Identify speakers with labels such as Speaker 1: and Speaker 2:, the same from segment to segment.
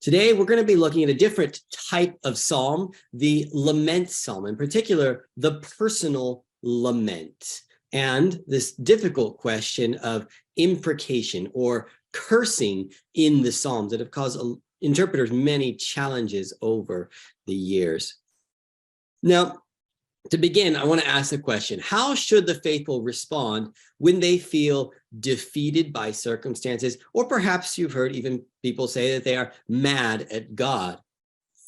Speaker 1: Today, we're going to be looking at a different type of psalm, the lament psalm, in particular, the personal lament, and this difficult question of imprecation or cursing in the psalms that have caused interpreters many challenges over the years. Now, to begin, I want to ask the question, how should the faithful respond when they feel defeated by circumstances, or perhaps you've heard even people say that they are mad at God?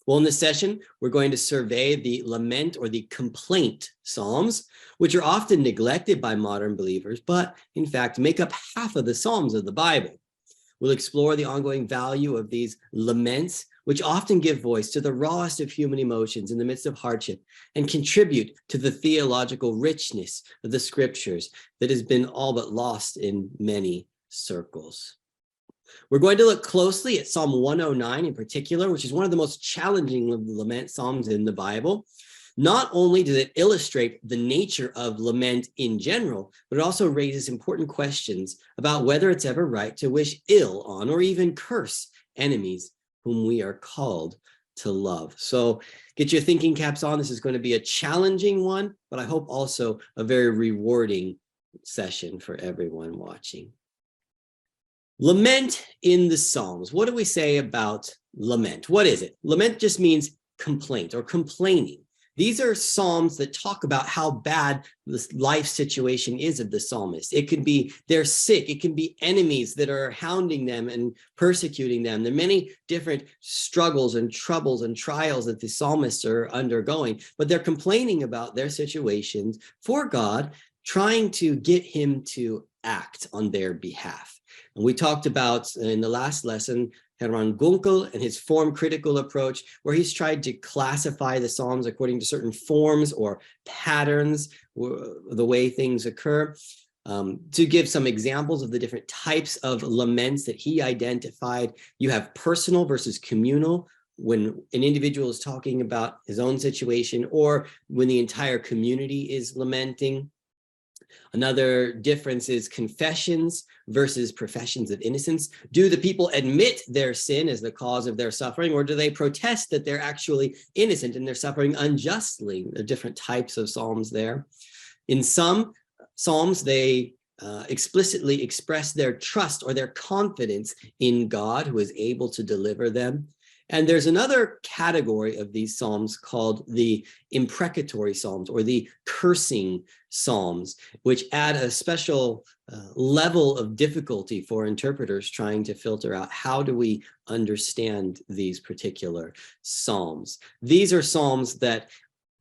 Speaker 1: Well, in this session, we're going to survey the lament or the complaint psalms, which are often neglected by modern believers, but in fact make up half of the psalms of the Bible. We'll explore the ongoing value of these laments, which often give voice to the rawest of human emotions in the midst of hardship and contribute to the theological richness of the scriptures that has been all but lost in many circles. We're going to look closely at Psalm 109 in particular, which is one of the most challenging of the lament psalms in the Bible. Not only does it illustrate the nature of lament in general, but it also raises important questions about whether it's ever right to wish ill on or even curse enemies whom we are called to love. So get your thinking caps on. This is going to be a challenging one, but I hope also a very rewarding session for everyone watching. Lament in the Psalms. What do we say about lament? What is it? Lament just means complaint or complaining. These are psalms that talk about how bad the life situation is of the psalmist. It could be they're sick. It can be enemies that are hounding them and persecuting them. There are many different struggles and troubles and trials that the psalmists are undergoing, but they're complaining about their situations for God, trying to get him to act on their behalf. And we talked about in the last lesson, Hermann Gunkel and his form critical approach, where he's tried to classify the Psalms according to certain forms or patterns, the way things occur. To give some examples of the different types of laments that he identified, you have personal versus communal, when an individual is talking about his own situation or when the entire community is lamenting. Another difference is confessions versus professions of innocence. Do the people admit their sin as the cause of their suffering, or do they protest that they're actually innocent and they're suffering unjustly? There are different types of psalms there. In some psalms, they explicitly express their trust or their confidence in God, who is able to deliver them. And there's another category of these psalms called the imprecatory psalms or the cursing psalms, which add a special level of difficulty for interpreters trying to filter out how do we understand these particular psalms. These are psalms that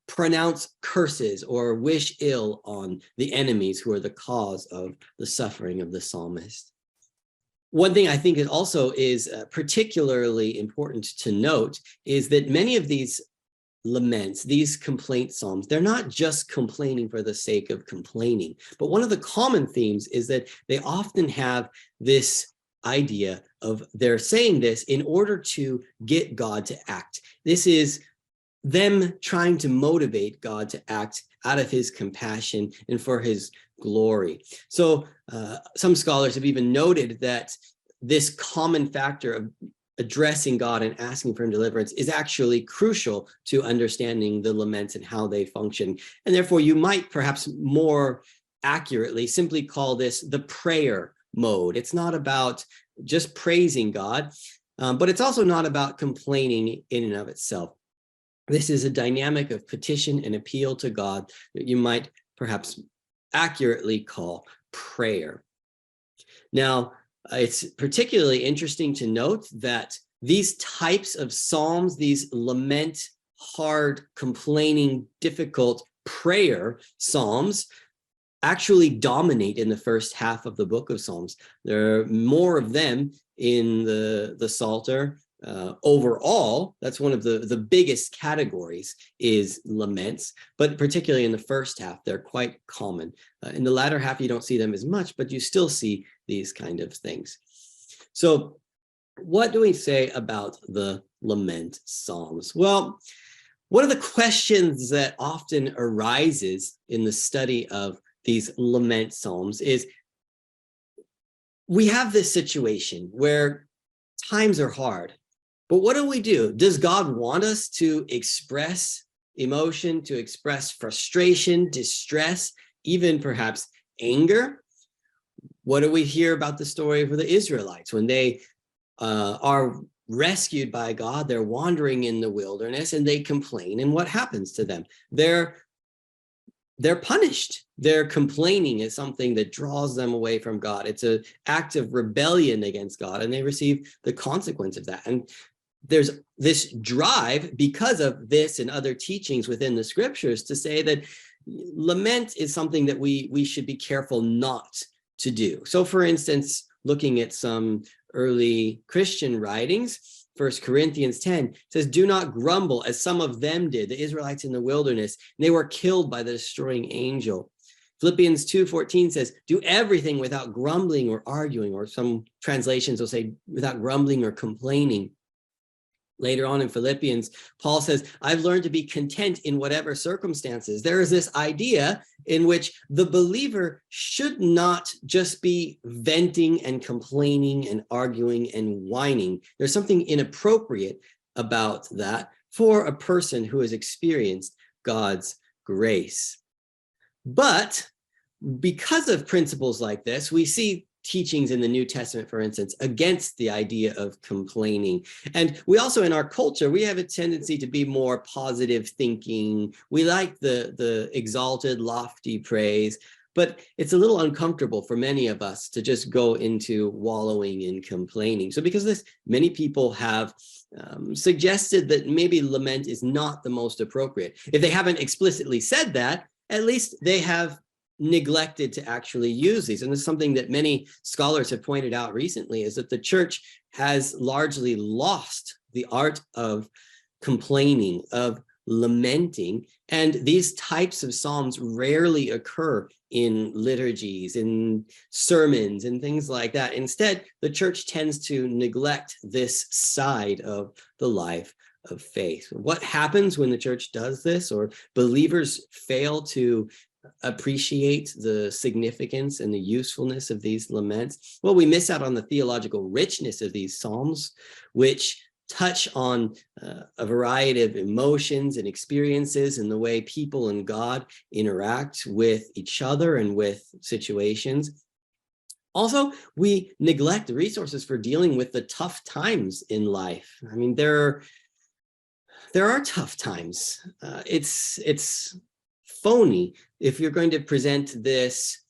Speaker 1: pronounce curses or wish ill on the enemies who are the cause of the suffering of the psalmist. One thing I think is particularly important to note is that many of these laments, these complaint psalms, they're not just complaining for the sake of complaining, but one of the common themes is that they often have this idea of they're saying this in order to get God to act. This is them trying to motivate God to act out of his compassion and for his glory. So some scholars have even noted that this common factor of addressing God and asking for him deliverance is actually crucial to understanding the laments and how they function. And therefore, you might perhaps more accurately simply call this the prayer mode. It's not about just praising God, but it's also not about complaining in and of itself. This is a dynamic of petition and appeal to God that you might perhaps accurately call prayer. Now, it's particularly interesting to note that these types of psalms, these lament, hard, complaining, difficult prayer psalms actually dominate in the first half of the book of Psalms. There are more of them in the Psalter. Overall, that's one of the biggest categories is laments, but particularly in the first half, they're quite common. In the latter half, you don't see them as much, but you still see these kind of things. So what do we say about the lament psalms? Well, one of the questions that often arises in the study of these lament psalms is we have this situation where times are hard. But what do we do? Does God want us to express emotion, to express frustration, distress, even perhaps anger? What do we hear about the story of the Israelites when they are rescued by God? They're wandering in the wilderness and they complain. And what happens to them? They're punished. Their complaining is something that draws them away from God. It's an act of rebellion against God, and they receive the consequence of that. And there's this drive, because of this and other teachings within the scriptures, to say that lament is something that we should be careful not to do. So, for instance, looking at some early Christian writings, 1 Corinthians 10 says, do not grumble as some of them did, the Israelites in the wilderness, and they were killed by the destroying angel. Philippians 2:14 says, do everything without grumbling or arguing, or some translations will say without grumbling or complaining. Later on in Philippians, Paul says, I've learned to be content in whatever circumstances. There is this idea in which the believer should not just be venting and complaining and arguing and whining. There's something inappropriate about that for a person who has experienced God's grace. But because of principles like this, we see teachings in the New Testament, for instance, against the idea of complaining. And we also, in our culture, we have a tendency to be more positive thinking. We like the exalted, lofty praise, but it's a little uncomfortable for many of us to just go into wallowing in complaining. So because of this, many people have suggested that maybe lament is not the most appropriate. If they haven't explicitly said that, at least they have neglected to actually use these. And this is something that many scholars have pointed out recently, is that the church has largely lost the art of complaining, of lamenting. And these types of psalms rarely occur in liturgies, in sermons, and things like that. Instead, the church tends to neglect this side of the life of faith. What happens when the church does this, or believers fail to appreciate the significance and the usefulness of these laments? Well, we miss out on the theological richness of these psalms, which touch on a variety of emotions and experiences and the way people and God interact with each other and with situations. Also, we neglect the resources for dealing with the tough times in life. I mean, there are tough times. It's phony if you're going to present this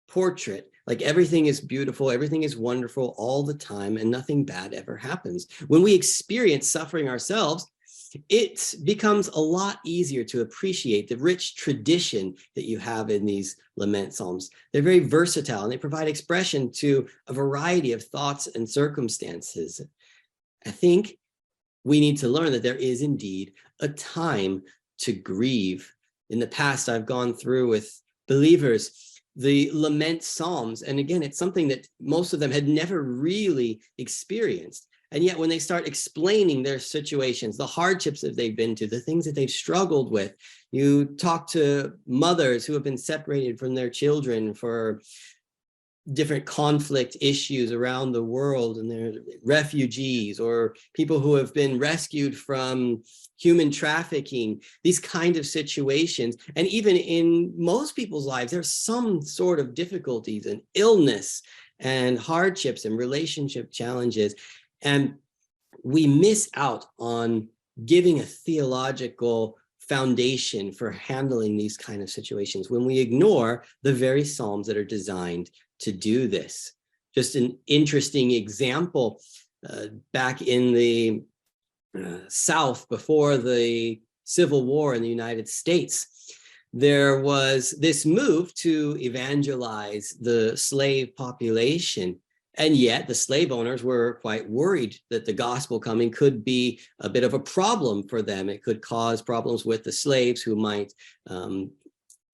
Speaker 1: portrait like everything is beautiful, everything is wonderful all the time, and nothing bad ever happens. When we experience suffering ourselves, it becomes a lot easier to appreciate the rich tradition that you have in these lament psalms. They're very versatile, and they provide expression to a variety of thoughts and circumstances. I think we need to learn that there is indeed a time to grieve. In the past, I've gone through with believers the lament psalms, and again, it's something that most of them had never really experienced. And yet when they start explaining their situations, the hardships that they've been to, the things that they've struggled with, you talk to mothers who have been separated from their children for different conflict issues around the world, and they're refugees, or people who have been rescued from human trafficking, these kind of situations. And even in most people's lives, there's some sort of difficulties and illness and hardships and relationship challenges. And we miss out on giving a theological foundation for handling these kind of situations when we ignore the very psalms that are designed to do this. Just an interesting example, back in the South before the Civil War in the United States, there was this move to evangelize the slave population. And yet the slave owners were quite worried that the gospel coming could be a bit of a problem for them. It could cause problems with the slaves who might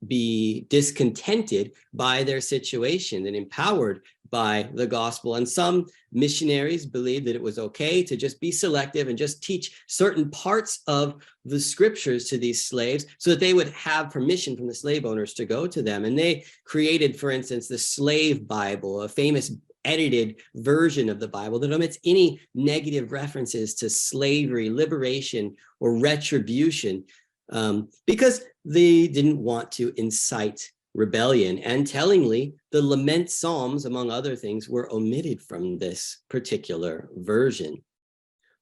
Speaker 1: be discontented by their situation and empowered by the gospel. And some missionaries believed that it was okay to just be selective and just teach certain parts of the scriptures to these slaves so that they would have permission from the slave owners to go to them. And they created, for instance, the Slave Bible, a famous edited version of the Bible that omits any negative references to slavery, liberation, or retribution, because they didn't want to incite rebellion. And tellingly, the lament psalms, among other things, were omitted from this particular version.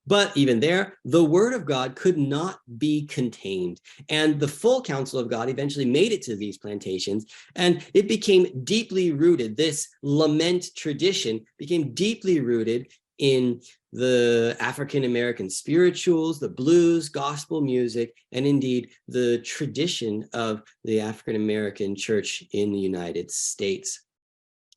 Speaker 1: But even there, the word of God could not be contained. And the full counsel of God eventually made it to these plantations, and it became deeply rooted. This lament tradition became deeply rooted in the African-American spirituals, the blues, gospel music, and indeed the tradition of the African-American church in the United States.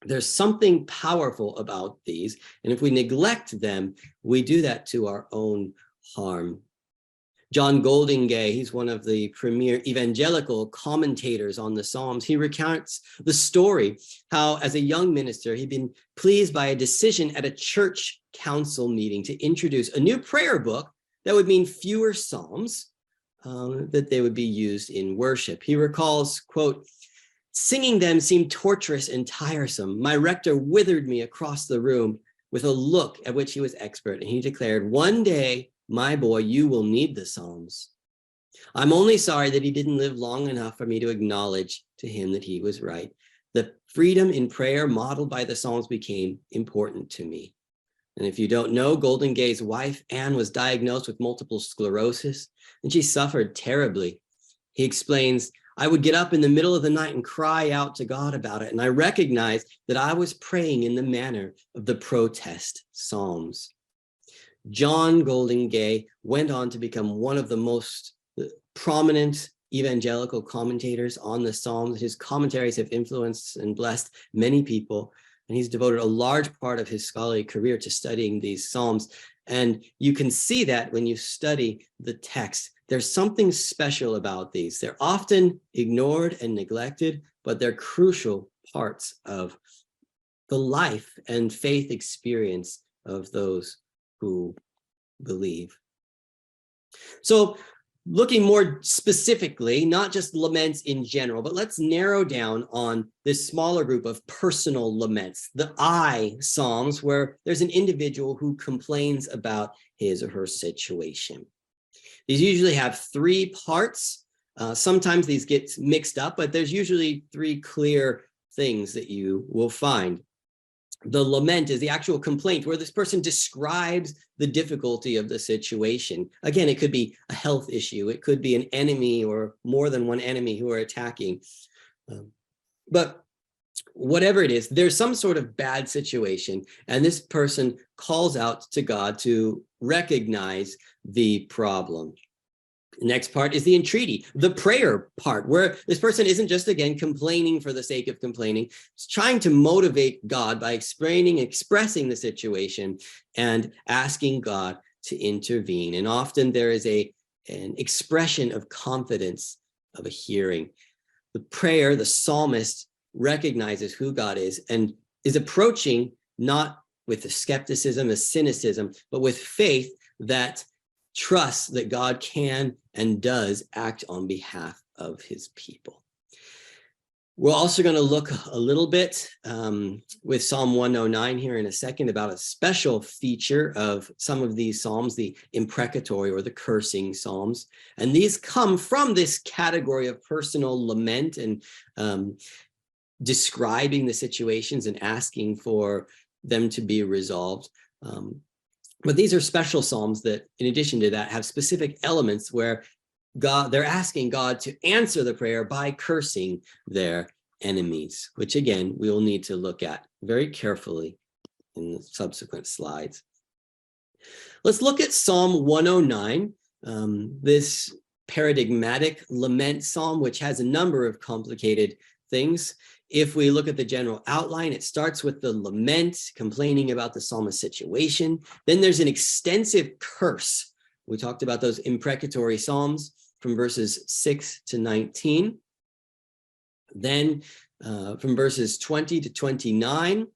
Speaker 1: There's something powerful about these, and if we neglect them, we do that to our own harm. John Goldingay, he's one of the premier evangelical commentators on the Psalms. He recounts the story how, as a young minister, he'd been pleased by a decision at a church council meeting to introduce a new prayer book that would mean fewer Psalms, that they would be used in worship. He recalls, quote, "Singing them seemed torturous and tiresome. My rector withered me across the room with a look at which he was expert, and he declared, 'One day, my boy, you will need the Psalms.' I'm only sorry that he didn't live long enough for me to acknowledge to him that he was right. The freedom in prayer modeled by the Psalms became important to me." And if you don't know, Goldingay's wife, Anne, was diagnosed with multiple sclerosis, and she suffered terribly. He explains, "I would get up in the middle of the night and cry out to God about it, and I recognized that I was praying in the manner of the protest Psalms." John Goldingay went on to become one of the most prominent evangelical commentators on the Psalms. His commentaries have influenced and blessed many people, and he's devoted a large part of his scholarly career to studying these Psalms. And you can see that when you study the text. There's something special about these. They're often ignored and neglected, but they're crucial parts of the life and faith experience of those who believe. So looking more specifically, not just laments in general, but let's narrow down on this smaller group of personal laments, the I Psalms, where there's an individual who complains about his or her situation. These usually have three parts. Sometimes these get mixed up, but there's usually three clear things that you will find. The lament is the actual complaint where this person describes the difficulty of the situation. Again, it could be a health issue. It could be an enemy or more than one enemy who are attacking. But whatever it is, there's some sort of bad situation, and this person calls out to God to recognize the problem. The next part is the entreaty, the prayer part, where this person isn't just, again, complaining for the sake of complaining. It's trying to motivate God by expressing the situation and asking God to intervene. And often there is an expression of confidence of a hearing. The prayer, the psalmist recognizes who God is and is approaching not with the skepticism, the cynicism, but with faith that trusts that God can and does act on behalf of his people. We're also going to look a little bit with Psalm 109 here in a second about a special feature of some of these Psalms, the imprecatory or the cursing Psalms. And these come from this category of personal lament and describing the situations and asking for them to be resolved. But these are special Psalms that, in addition to that, have specific elements where they're asking God to answer the prayer by cursing their enemies, which again, we will need to look at very carefully in the subsequent slides. Let's look at Psalm 109, this paradigmatic lament psalm, which has a number of complicated things. If we look at the general outline, it starts with the lament, complaining about the psalmist's situation. Then there's an extensive curse. We talked about those imprecatory psalms from verses 6 to 19. Then from verses 20 to 29,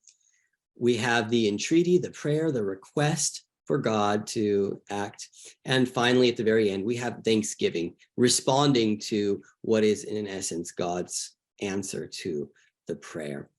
Speaker 1: we have the entreaty, the prayer, the request for God to act. And finally, at the very end, we have thanksgiving, responding to what is, in essence, God's answer to the prayer.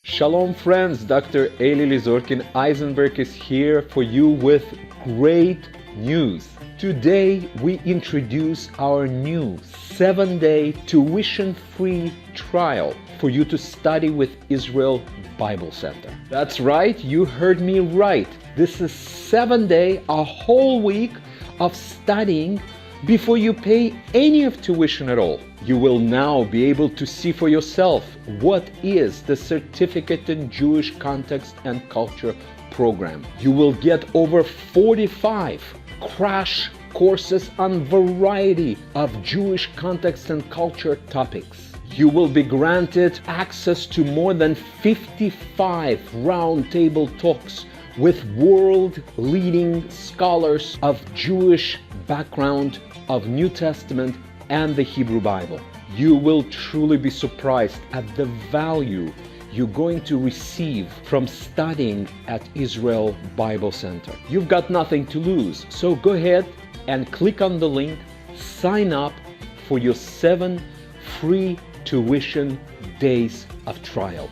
Speaker 2: Shalom friends, Dr. Eli Lizorkin Eisenberg is here for you with great news. Today we introduce our new 7-day tuition-free trial for you to study with Israel Bible Center. That's right, you heard me right. This is 7-day, a whole week of studying before you pay any of tuition at all. You will now be able to see for yourself what is the Certificate in Jewish Context and Culture program. You will get over 45 crash courses on variety of Jewish context and culture topics. You will be granted access to more than 55 roundtable talks with world-leading scholars of Jewish background, of New Testament and the Hebrew Bible. You will truly be surprised at the value you're going to receive from studying at Israel Bible Center. You've got nothing to lose, so go ahead and click on the link, sign up for your 7 free tuition days of trial.